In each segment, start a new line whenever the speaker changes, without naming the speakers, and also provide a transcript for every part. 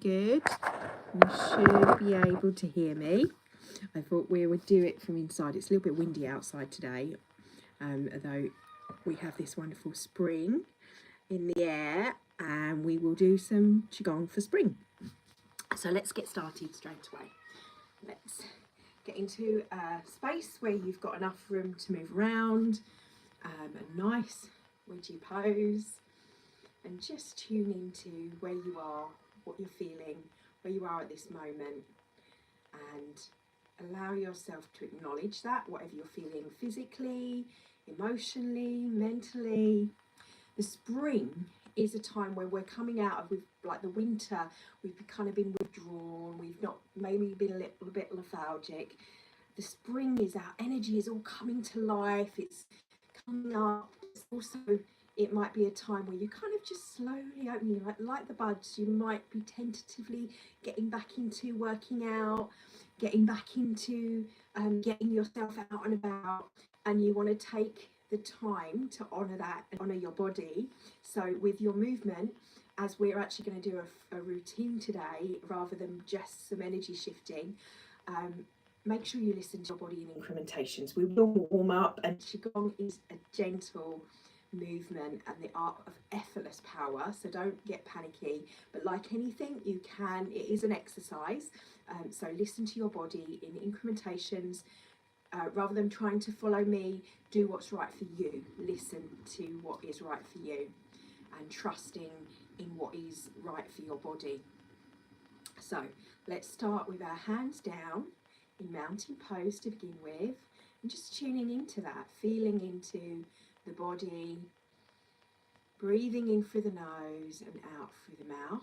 Good. You should be able to hear me. I thought we would do it from inside. It's a little bit windy outside today, although we have this wonderful spring in the air, and we will do some Qigong for spring. So let's get started straight away. Let's get into a space where you've got enough room to move around, a nice wedgie pose, and just tune into where you are, what you're feeling, where you are at this moment, and allow yourself to acknowledge that, whatever you're feeling physically, emotionally, mentally. The spring is a time where we're coming out of, like the winter, we've kind of been withdrawn, we've not maybe been a little bit lethargic. The spring is our energy is all coming to life, it's coming up. It's also, it might be a time where you kind of just slowly open, like the buds, you might be tentatively getting back into working out, getting back into getting yourself out and about, and you want to take the time to honour that and honour your body. So with your movement, as we're actually going to do a routine today rather than just some energy shifting, make sure you listen to your body in incrementations. We will warm up, and Qigong is a gentle movement and the art of effortless power, so don't get panicky, but like anything, you can, it is an exercise, so listen to your body in incrementations. Rather than trying to follow me, do what's right for you. Listen to what is right for you and trusting in what is right for your body. So let's start with our hands down in mountain pose to begin with, and just tuning into that, feeling into the body, breathing in through the nose and out through the mouth.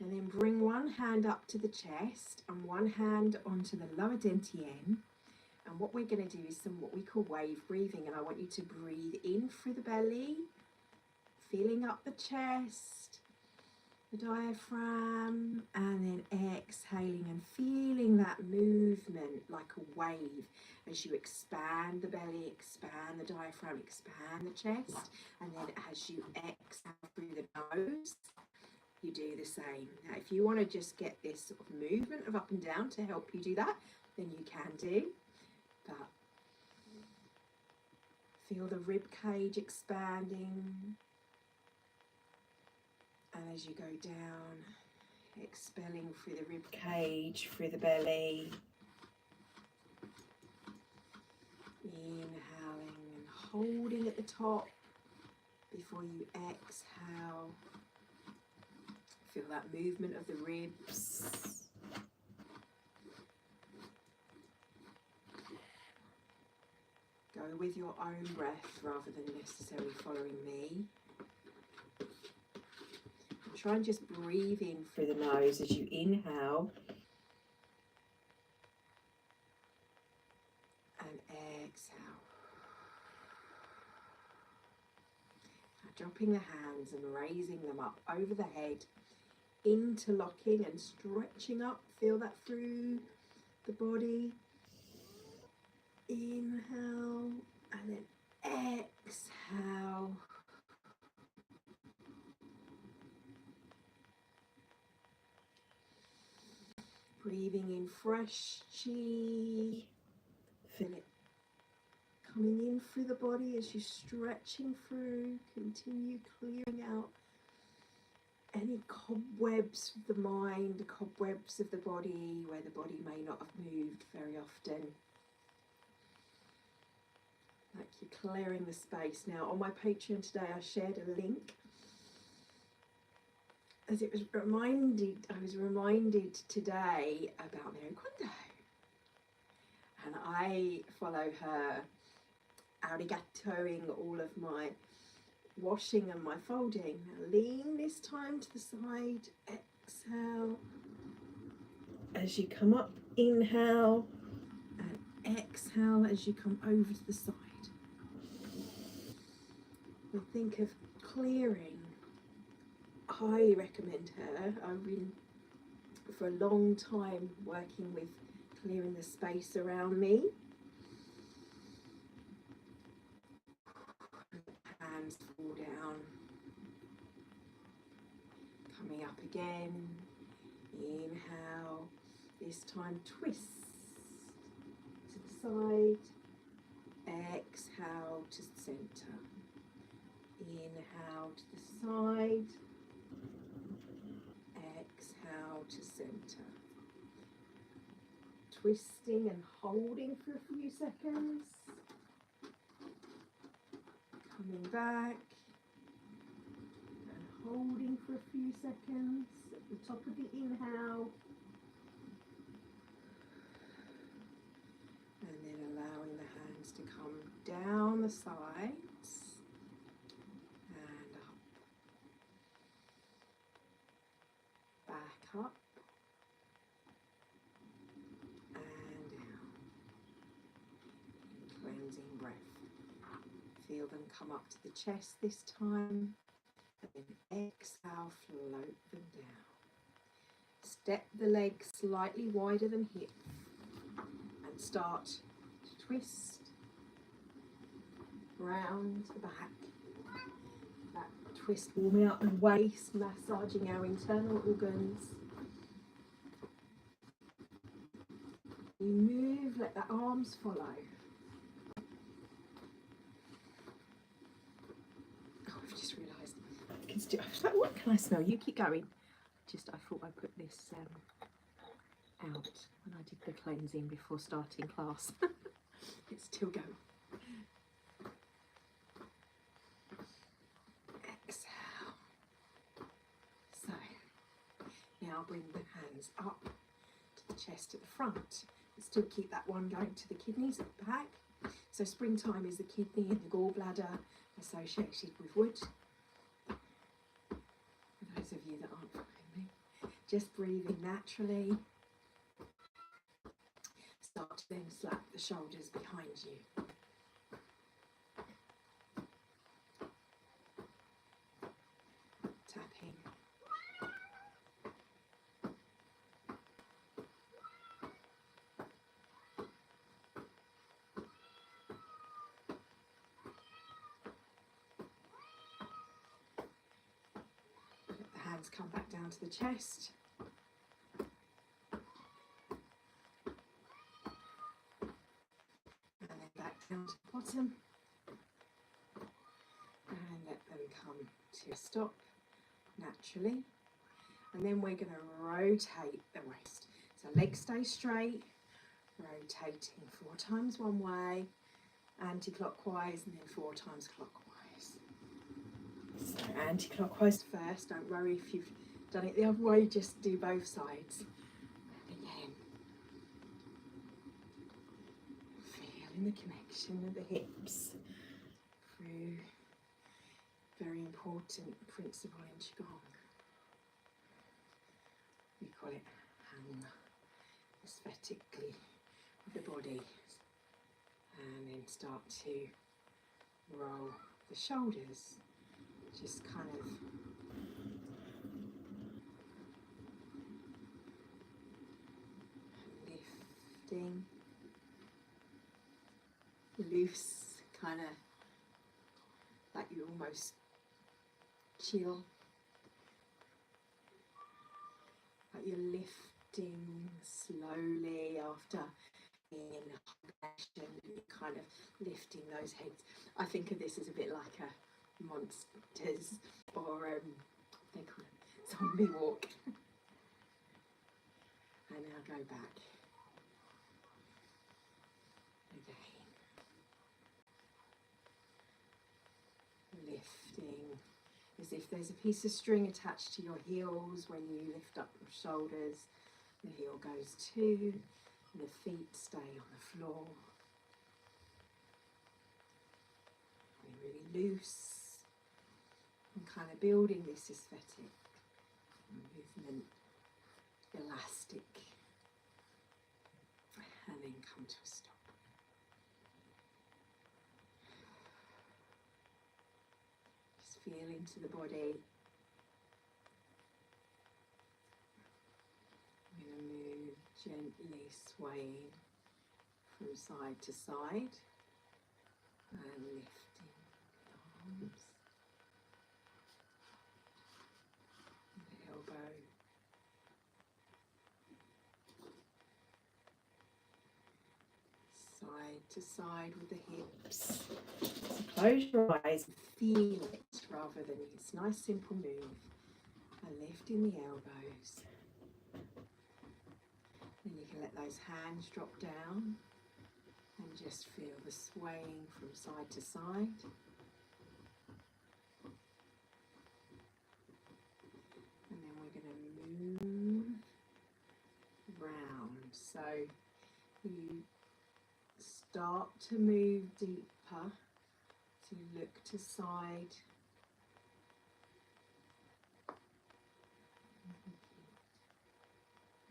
And then bring one hand up to the chest and one hand onto the lower dantian. And what we're going to do is some what we call wave breathing. And I want you to breathe in through the belly, feeling up the chest, the diaphragm, and then exhaling and feeling that movement like a wave as you expand the belly, expand the diaphragm, expand the chest. And then as you exhale through the nose, you do the same. Now, if you want to just get this sort of movement of up and down to help you do that, then you can do. But feel the rib cage expanding. And as you go down, expelling through the rib cage, through the belly. Inhaling and holding at the top before you exhale. Feel that movement of the ribs. Go with your own breath rather than necessarily following me. And try and just breathe in through the nose as you inhale. And exhale. Now dropping the hands and raising them up over the head, interlocking and stretching up. Feel that through the body. Inhale and then exhale. Breathing in fresh chi. Feel it coming in through the body as you're stretching through. Continue clearing out any cobwebs of the mind, cobwebs of the body where the body may not have moved very often. Like you're clearing the space. Now on my Patreon today I shared a link as I was reminded today about Mary Kondo, and I follow her arigatoing all of my washing and my folding. Now lean this time to the side, exhale. As you come up, inhale, and exhale as you come over to the side. And think of clearing. I recommend her. I've been for a long time working with clearing the space around me. Hands fall down. Coming up again. Inhale. This time twist to the side. Exhale to the center. Inhale to the side. Exhale to center. Twisting and holding for a few seconds. Coming back and holding for a few seconds at the top of the inhale. And then allowing the hands to come down the sides and up. Back up and down. Cleansing breath. Feel them come up to the chest this time, and then exhale, float them down. Step the legs slightly wider than hip and start to twist round the back. That twist warming up the waist, massaging our internal organs. You move, let the arms follow. I was like, what can I smell? You keep going. I thought I put this out when I did the cleansing before starting class. It's still going. Exhale. So now bring the hands up to the chest at the front. But still keep that one going to the kidneys at the back. So springtime is the kidney and the gallbladder associated with wood. Those of you that aren't following me, just breathing naturally. Start to then slap the shoulders behind you. Tapping. Hands come back down to the chest. And then back down to the bottom. And let them come to a stop naturally. And then we're going to rotate the waist. So legs stay straight, rotating 4 times one way, anti-clockwise, and then 4 times clockwise. So anti-clockwise first, don't worry if you've done it the other way, just do both sides. And again, feeling the connection of the hips through very important principle in Qigong. We call it hang, aesthetically of the body. And then start to roll the shoulders. Just kind of lifting, loose, kind of like you almost chill, like you're lifting slowly after being in action, you're kind of lifting those heads. I think of this as a bit like a monsters or they call it zombie walk. And now go back again, lifting as if there's a piece of string attached to your heels. When you lift up your shoulders, the heel goes too, and the feet stay on the floor. And really loose. And kind of building this aesthetic movement, elastic, and then come to a stop. Just feel into the body. I'm going to move gently, swaying from side to side and lifting the arms. to side with the hips. So close your eyes and feel it rather than it's a nice simple move. And lifting the elbows. Then you can let those hands drop down and just feel the swaying from side to side. And then we're going to move round. So you start to move deeper. So you look to side.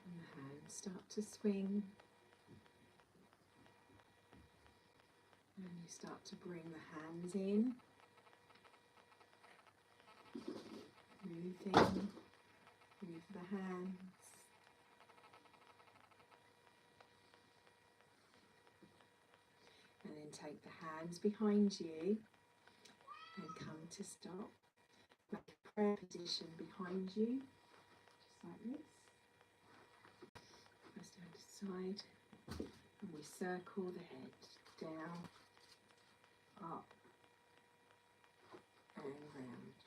And the hands start to swing. And you start to bring the hands in. Moving. Move the hands. And then take the hands behind you and come to stop. Make a prayer position behind you, just like this. Press down to side, and we circle the head down, up, and round.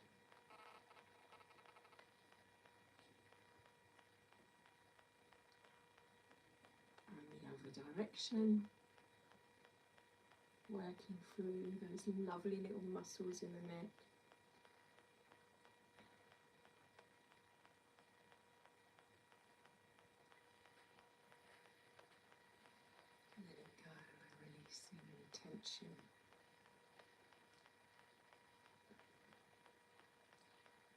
And the other direction. Working through those lovely little muscles in the neck. And let it go and releasing any tension.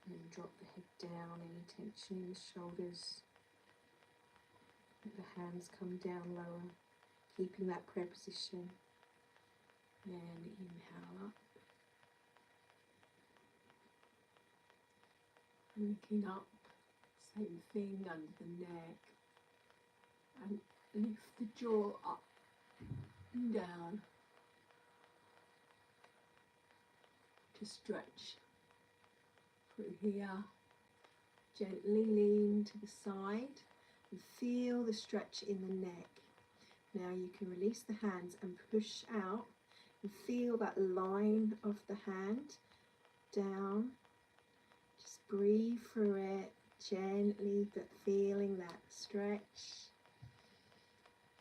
And then drop the head down, any tension in the shoulders. Let the hands come down lower, keeping that prayer position. And inhale up. Looking up, same thing under the neck. And lift the jaw up and down to stretch through here. Gently lean to the side and feel the stretch in the neck. Now you can release the hands and push out and feel that line of the hand down. Just breathe through it gently, but feeling that stretch.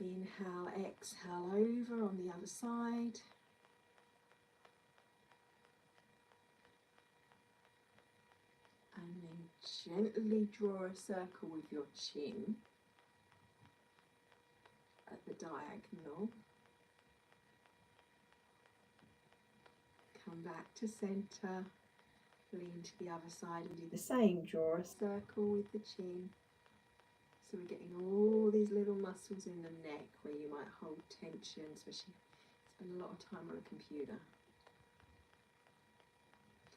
Inhale, exhale over on the other side. And then gently draw a circle with your chin at the diagonal. Come back to centre, lean to the other side and do the same. Draw a circle with the chin. So we're getting all these little muscles in the neck where you might hold tension, especially spend a lot of time on a computer.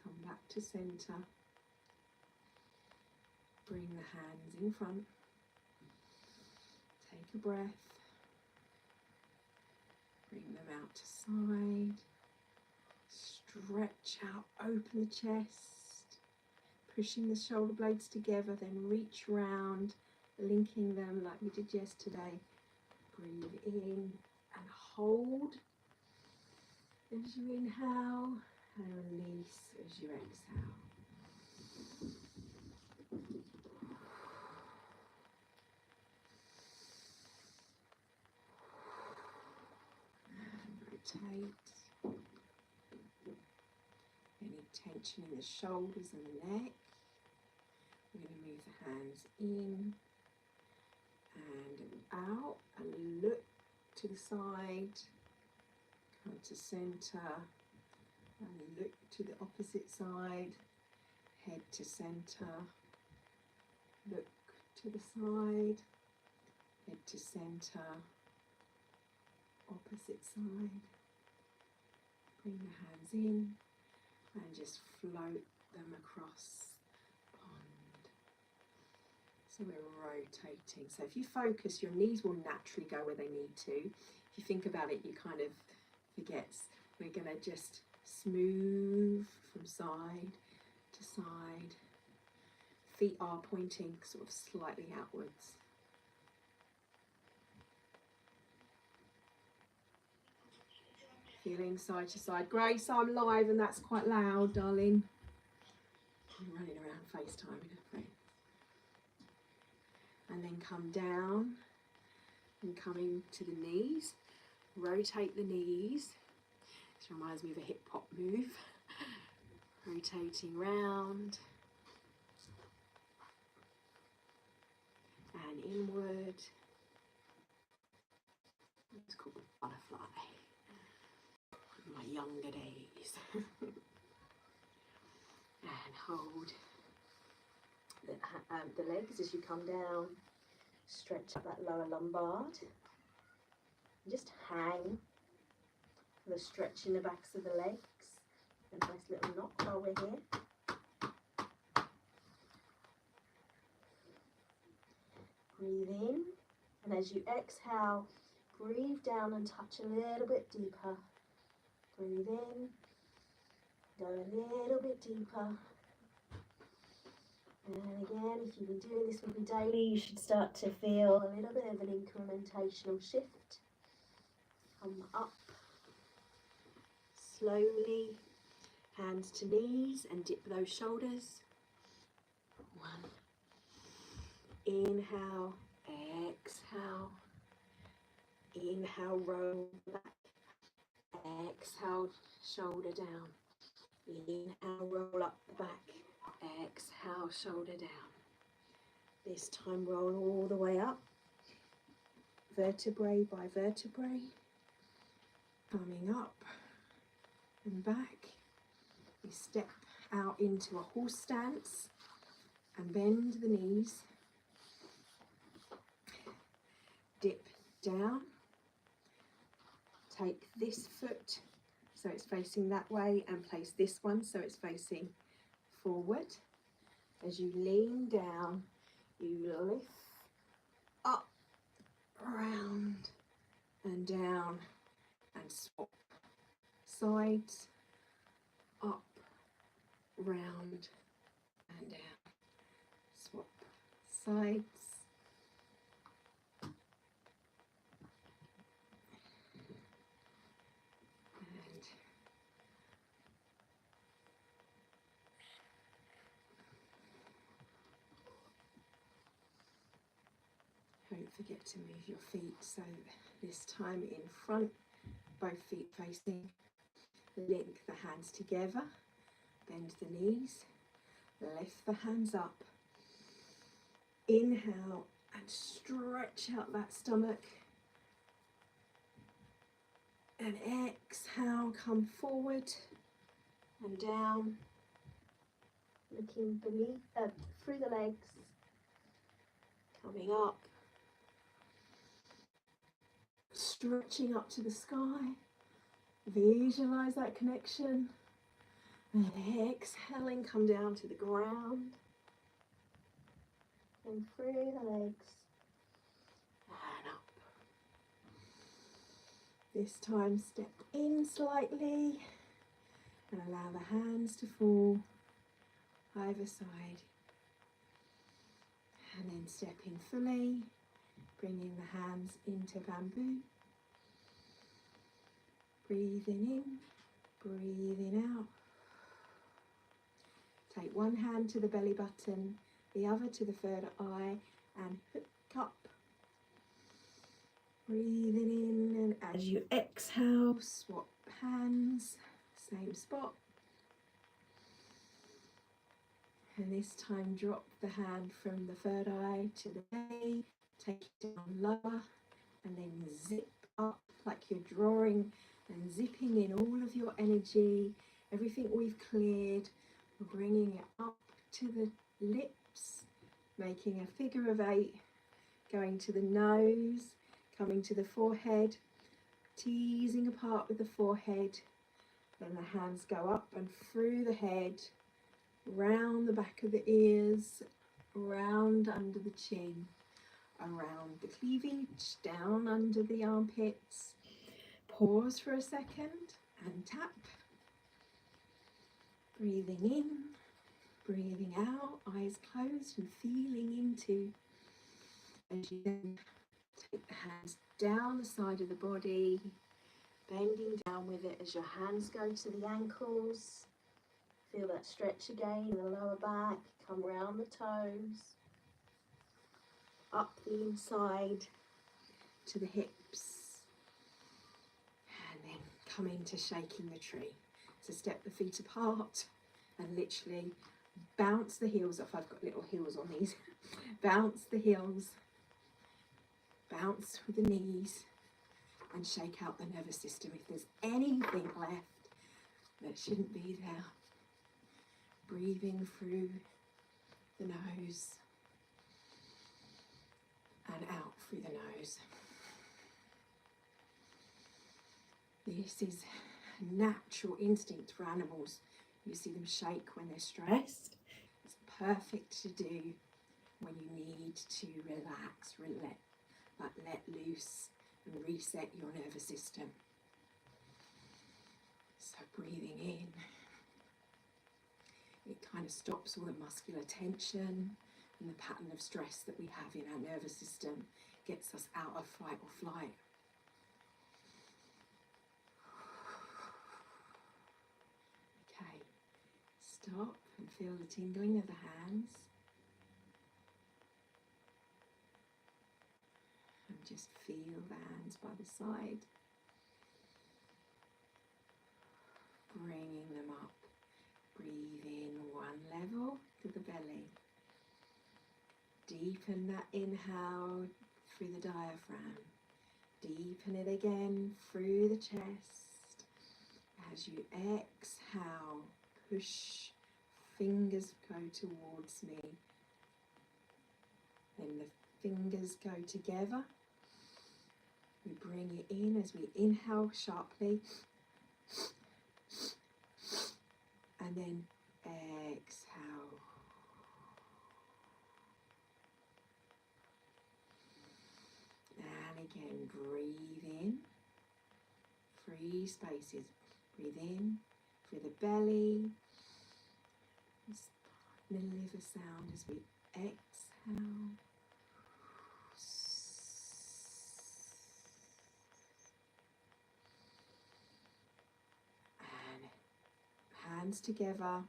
Come back to centre. Bring the hands in front. Take a breath. Bring them out to side. Stretch out, open the chest. Pushing the shoulder blades together, then reach round, linking them like we did yesterday. Breathe in and hold as you inhale and release as you exhale. And rotate. Any tension in the shoulders and the neck. We're going to move the hands in and out and look to the side, come to centre and look to the opposite side, head to centre, look to the side, head to centre, opposite side, bring the hands in and just float them across the pond. So we're rotating. So if you focus, your knees will naturally go where they need to. If you think about it, you kind of forget. We're going to just smooth from side to side. Feet are pointing sort of slightly outwards. Feeling side to side. Grace, I'm live and that's quite loud, darling. I'm running around FaceTiming. And then come down and coming to the knees. Rotate the knees. This reminds me of a hip hop move. Rotating round and inward. It's called butterfly. My younger days. And hold the legs as you come down. Stretch up that lower lumbar. And just hang for the stretch in the backs of the legs. A nice little knot while we're here. Breathe in, and as you exhale, breathe down and touch a little bit deeper. Breathe in, go a little bit deeper. And again, if you've been doing this with me daily, you should start to feel a little bit of an incrementational shift. Come up slowly, hands to knees, and dip those shoulders. 1. Inhale, exhale. Inhale, roll back. Exhale, shoulder down. Inhale, roll up the back. Exhale, shoulder down. This time roll all the way up, vertebrae by vertebrae. Coming up and back. We step out into a horse stance and bend the knees. Dip down. Take this foot so it's facing that way and place this one so it's facing forward. As you lean down, you lift up, round and down and swap sides, up, round and down. Swap sides. Don't forget to move your feet, so this time in front, both feet facing. Link the hands together, bend the knees, lift the hands up. Inhale and stretch out that stomach. And exhale, come forward and down, looking beneath, through the legs, coming up. Stretching up to the sky, visualize that connection, and exhaling, come down to the ground, and through the legs, and up. This time step in slightly, and allow the hands to fall either side, and then step in fully. Bringing the hands into bamboo. Breathing in, breathing out. Take one hand to the belly button, the other to the third eye, and hook up. Breathing in, and as you exhale, swap hands, same spot. And this time drop the hand from the third eye to the belly. Take it down lower and then zip up like you're drawing and zipping in all of your energy, everything we've cleared. We're bringing it up to the lips, making a figure of 8, going to the nose, coming to the forehead, teasing apart with the forehead. Then the hands go up and through the head, round the back of the ears, round under the chin, around the cleavage, down under the armpits. Pause for a second and tap. Breathing in, breathing out, eyes closed and feeling into. As you then take the hands down the side of the body,
Bending down with it as your hands go to the ankles. Feel that stretch again in the lower back. Come round the toes. Up the inside to the hips. And then come into shaking the tree. So step the feet apart and literally bounce the heels off. I've got little heels on these. Bounce the heels. Bounce with the knees. And shake out the nervous system. If there's anything left that shouldn't be there. Breathing through the nose and out through the nose. This is a natural instinct for animals. You see them shake when they're stressed. It's perfect to do when you need to relax, let loose and reset your nervous system. So breathing in, it kind of stops all the muscular tension and the pattern of stress that we have in our nervous system, gets us out of fight or flight. Okay, stop and feel the tingling of the hands. And just feel the hands by the side. Bringing them up. Breathe in one level to the belly. Deepen that inhale through the diaphragm. Deepen it again through the chest. As you exhale, push, fingers go towards me. Then the fingers go together. We bring it in as we inhale sharply. And then exhale. And again, breathe in. 3 spaces. Breathe in through the belly. The liver sound as we exhale. And hands together.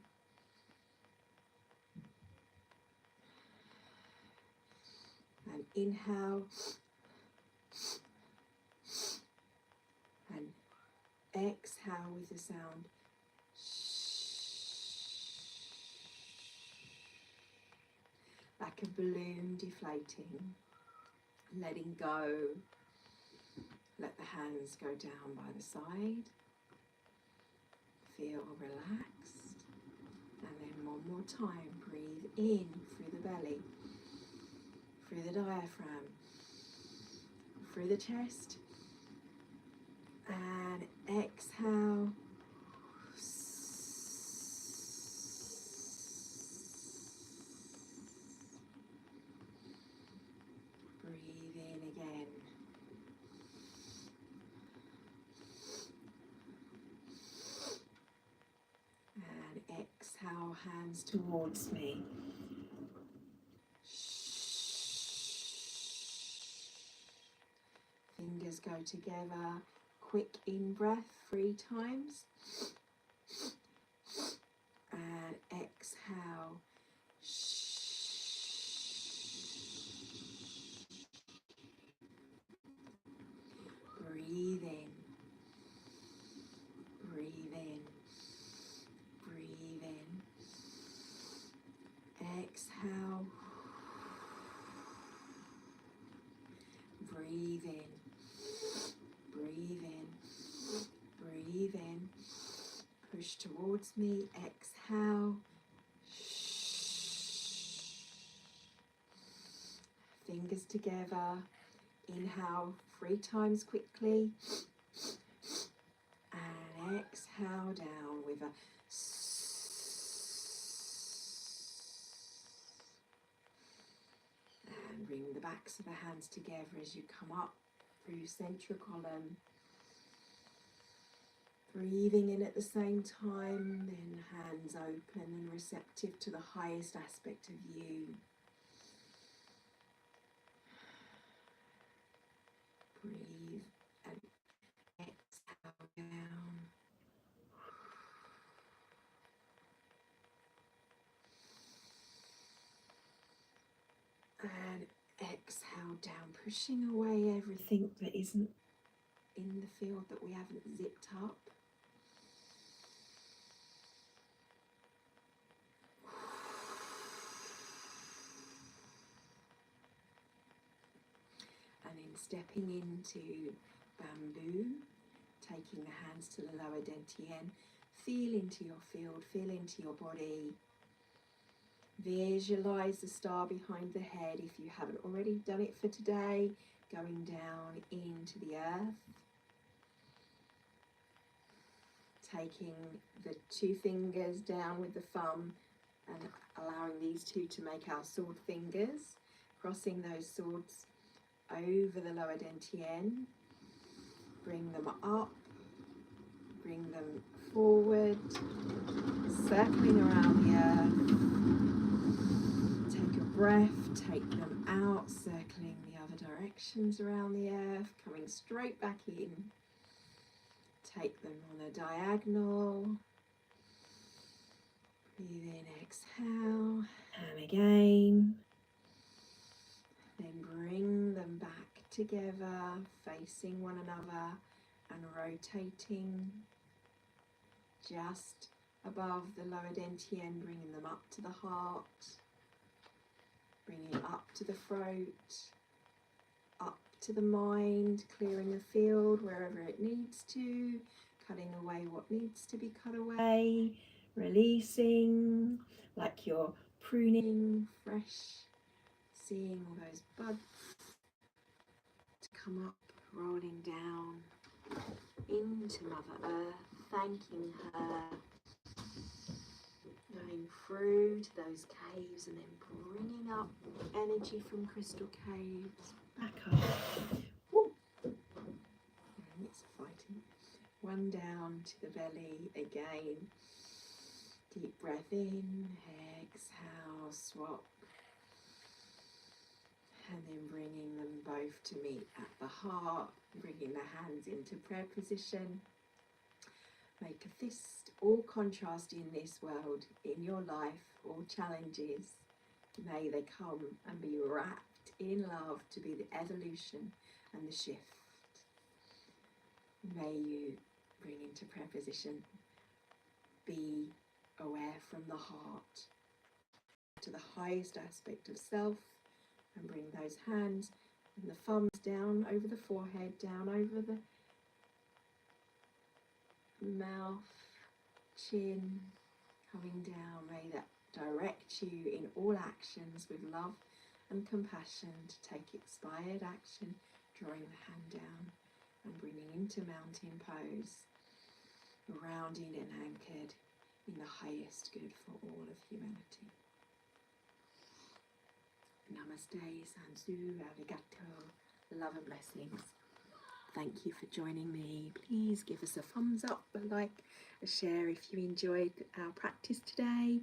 And inhale. And exhale with the sound. Like a balloon deflating. Letting go. Let the hands go down by the side. Feel relaxed. And then one more time, breathe in through the belly, through the diaphragm, through the chest, and exhale. Breathe in again. And exhale, hands towards me. Fingers go together. Quick in-breath 3 times. And exhale. Breathe in. Breathe in. Breathe in. Exhale. Breathe in. Breathe in. Breathe in. Push towards me. Exhale. Fingers together. Inhale 3 times quickly. And exhale down with a and bring the backs of the hands together as you come up through central column. Breathing in at the same time, then hands open and receptive to the highest aspect of you. Breathe and exhale.
down. And exhale down, pushing away everything that isn't in the field that we haven't zipped up. And then stepping into bamboo, taking the hands to the lower dantian, feel into your field, feel into your body. Visualize the star behind the head if you haven't already done it for today, going down into the earth. Taking the two fingers down with the thumb and allowing these two to make our sword fingers, crossing those swords over the lower dantian. Bring them up, bring them forward, circling around the earth. Take a breath, take them out, circling the other directions around the earth, coming straight back in. Take them on a diagonal. Breathe in, exhale, and again. Then bring them back together, facing one another and rotating just above the lower dantian, bringing them up to the heart, bringing it up to the throat, up to the mind, clearing the field wherever it needs to, cutting away what needs to be cut away, releasing like you're pruning fresh, seeing all those buds to come up, rolling down into Mother Earth, thanking her, going through to those caves and then bringing up energy from crystal caves back up. Woo. And it's fighting. One down to the belly again. Deep breath in, exhale, swap. And then bringing them both to meet at the heart, bringing the hands into prayer position. Make a fist, all contrast in this world, in your life, all challenges. May they come and be wrapped in love to be the evolution and the shift. May you bring into prayer position, be aware from the heart to the highest aspect of self, and bring those hands and the thumbs down over the forehead, down over the mouth, chin, coming down. May that direct you in all actions with love and compassion to take inspired action, drawing the hand down and bringing into mountain pose, grounded and anchored in the highest good for all of humanity. Namaste, Sanzu, Arigato, love and blessings. Thank you for joining me. Please give us a thumbs up, a like, a share if you enjoyed our practice today.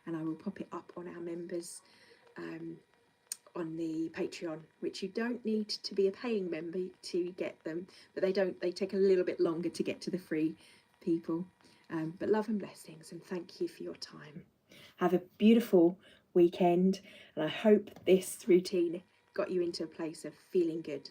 And I will pop it up on our members on the Patreon, which you don't need to be a paying member to get them, but they take a little bit longer to get to the free people. But love and blessings, and thank you for your time. Have a beautiful weekend, and I hope this routine got you into a place of feeling good.